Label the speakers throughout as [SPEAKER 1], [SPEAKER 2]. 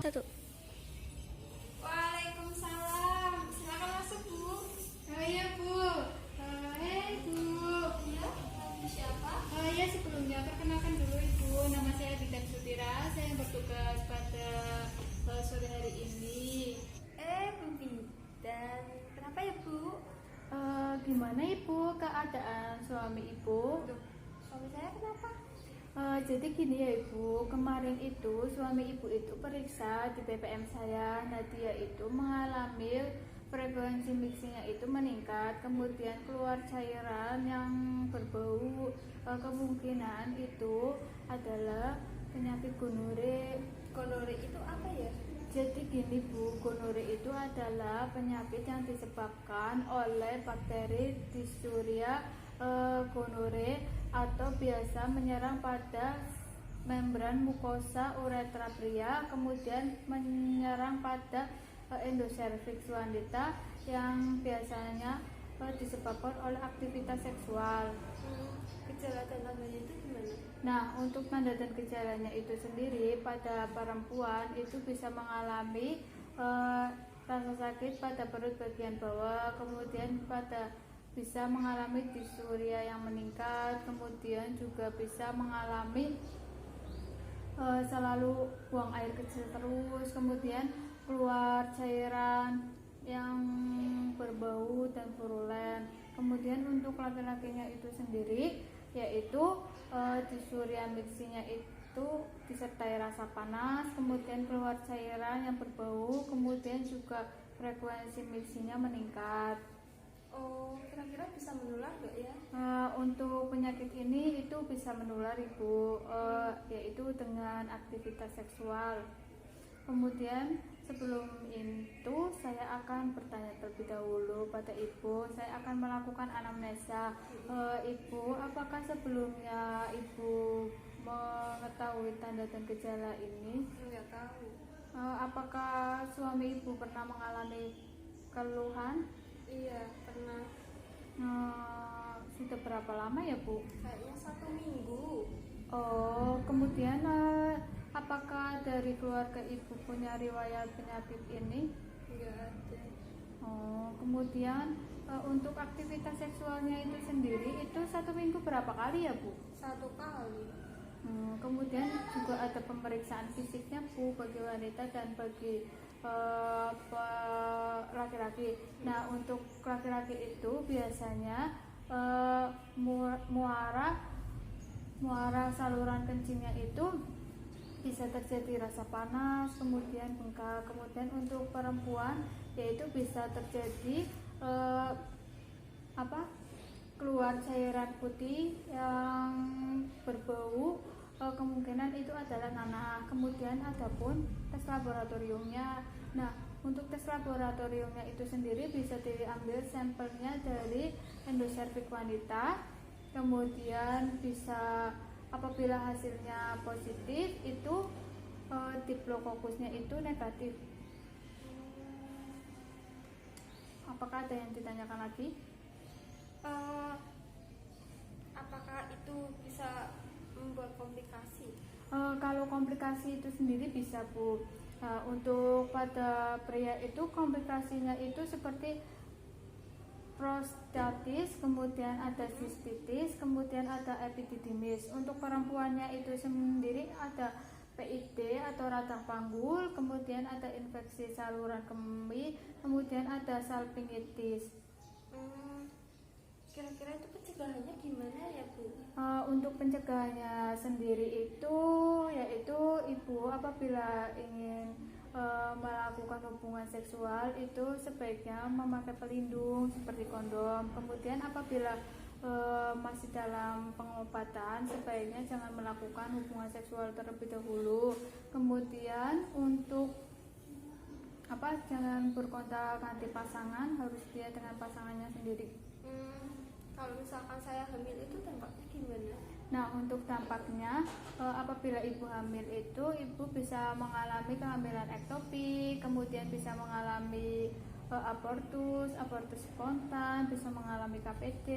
[SPEAKER 1] satu.
[SPEAKER 2] Waalaikumsalam. Silakan masuk, Bu.
[SPEAKER 3] Oh iya Bu, Bu.
[SPEAKER 2] Iya, Ibu siapa?
[SPEAKER 3] Oh iya sebelumnya perkenalkan dulu Ibu, nama saya Dinda Sutira, saya yang bertugas pada sore hari ini.
[SPEAKER 2] Bu Bidan. Kenapa ya, Bu?
[SPEAKER 3] Gimana Ibu keadaan suami Ibu?
[SPEAKER 2] Loh, suami saya kenapa?
[SPEAKER 3] Jadi gini ya Ibu, kemarin itu suami Ibu itu periksa di BPM saya. Nah dia itu mengalami frekuensi mixingnya itu meningkat, kemudian keluar cairan yang berbau. Kemungkinan itu adalah penyakit gonore.
[SPEAKER 2] Gonore itu apa ya?
[SPEAKER 3] Jadi gini Bu, gonore itu adalah penyakit yang disebabkan oleh bakteri Dysuria gonore atau biasa menyerang pada membran mukosa uretra pria, kemudian menyerang pada endoservix wanita yang biasanya disebabkan oleh aktivitas seksual.
[SPEAKER 2] Gejala dan tandanya itu gimana?
[SPEAKER 3] Nah, untuk tanda dan gejalanya itu sendiri pada perempuan itu bisa mengalami rasa sakit pada perut bagian bawah, kemudian bisa mengalami dysuria yang meningkat, kemudian juga bisa mengalami selalu buang air kecil terus, kemudian keluar cairan yang berbau dan purulen. Kemudian untuk laki-lakinya itu sendiri yaitu dysuria mixinya itu disertai rasa panas, kemudian keluar cairan yang berbau, kemudian juga frekuensi mixinya meningkat.
[SPEAKER 2] Oh, kira-kira bisa menular nggak ya?
[SPEAKER 3] Untuk penyakit ini itu bisa menular Ibu, yaitu dengan aktivitas seksual. Kemudian sebelum itu saya akan bertanya terlebih dahulu pada Ibu. Saya akan melakukan anamnesa. Ibu, apakah sebelumnya Ibu mengetahui tanda dan gejala ini?
[SPEAKER 2] Nggak tahu.
[SPEAKER 3] Apakah suami Ibu pernah mengalami keluhan?
[SPEAKER 2] Iya, pernah.
[SPEAKER 3] Sudah berapa lama ya Bu?
[SPEAKER 2] Kayaknya 1 minggu.
[SPEAKER 3] Oh, kemudian apakah dari keluarga Ibu punya riwayat penyakit ini?
[SPEAKER 2] Nggak ada.
[SPEAKER 3] Oh, kemudian untuk aktivitas seksualnya itu sendiri itu 1 minggu berapa kali ya Bu?
[SPEAKER 2] 1 kali.
[SPEAKER 3] Kemudian juga ada pemeriksaan fisiknya Bu bagi wanita dan bagi laki-laki. Nah, untuk laki-laki itu biasanya muara saluran kencingnya itu bisa terjadi rasa panas, kemudian bengkak. Kemudian untuk perempuan yaitu bisa terjadi keluar cairan putih yang berbau, kemungkinan itu adalah nanah. Kemudian adapun tes laboratoriumnya. Nah, untuk tes laboratoriumnya itu sendiri bisa diambil sampelnya dari endoservix wanita. Kemudian bisa apabila hasilnya positif itu diplococusnya itu negatif. Apakah ada yang ditanyakan lagi?
[SPEAKER 2] Apakah itu bisa membuat komplikasi?
[SPEAKER 3] Kalau komplikasi itu sendiri bisa Bu. Untuk pada pria itu komplikasinya itu seperti prostatitis, kemudian ada sistitis, kemudian ada epididymis. Untuk perempuannya itu sendiri ada PID atau radang panggul, kemudian ada infeksi saluran kemih, kemudian ada salpingitis.
[SPEAKER 2] Kira-kira itu pencegahannya gimana ya Bu?
[SPEAKER 3] Untuk pencegahannya sendiri itu yaitu Ibu apabila ingin melakukan hubungan seksual itu sebaiknya memakai pelindung seperti kondom. Kemudian apabila masih dalam pengobatan sebaiknya jangan melakukan hubungan seksual terlebih dahulu. Kemudian untuk jangan berkontak anti pasangan, harus dia dengan pasangannya sendiri.
[SPEAKER 2] Kalau misalkan saya hamil itu dampaknya gimana?
[SPEAKER 3] Nah, untuk dampaknya apabila ibu hamil itu ibu bisa mengalami kehamilan ektopik, kemudian bisa mengalami abortus spontan, bisa mengalami KPD.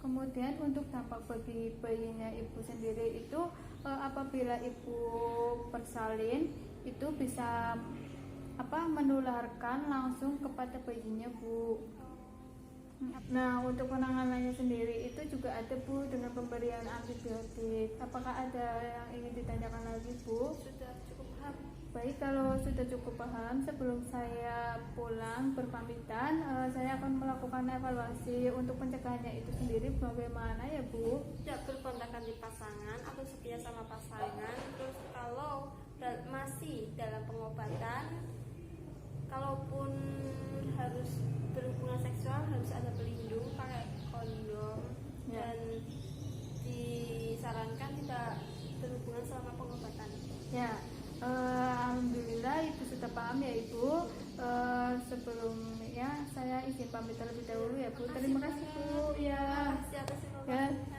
[SPEAKER 3] Kemudian untuk dampak bagi bayinya ibu sendiri itu apabila ibu bersalin itu bisa menularkan langsung kepada bayinya, Bu. Nah, untuk penanganannya sendiri itu juga ada, Bu, dengan pemberian antibiotik. Apakah ada yang ingin ditanyakan lagi, Bu?
[SPEAKER 2] Sudah cukup paham.
[SPEAKER 3] Baik, kalau sudah cukup paham, sebelum saya pulang berpamitan, saya akan melakukan evaluasi untuk pencegahannya itu sendiri bagaimana ya, Bu?
[SPEAKER 2] Tidak berkontakan di pasangan atau setia sama pasangan. Terus kalau masih dalam pengobatan, kalaupun harus berhubungan seksual harus ada pelindung, pakai kondom,
[SPEAKER 3] Ya.
[SPEAKER 2] dan disarankan tidak berhubungan selama pengobatan.
[SPEAKER 3] Ya, alhamdulillah Ibu sudah paham ya, Ibu. Sebelumnya saya izin pamit terlebih dahulu ya, Bu. Terima kasih, Bu. Ya.
[SPEAKER 2] Terima kasih atas informasinya.
[SPEAKER 3] Ya.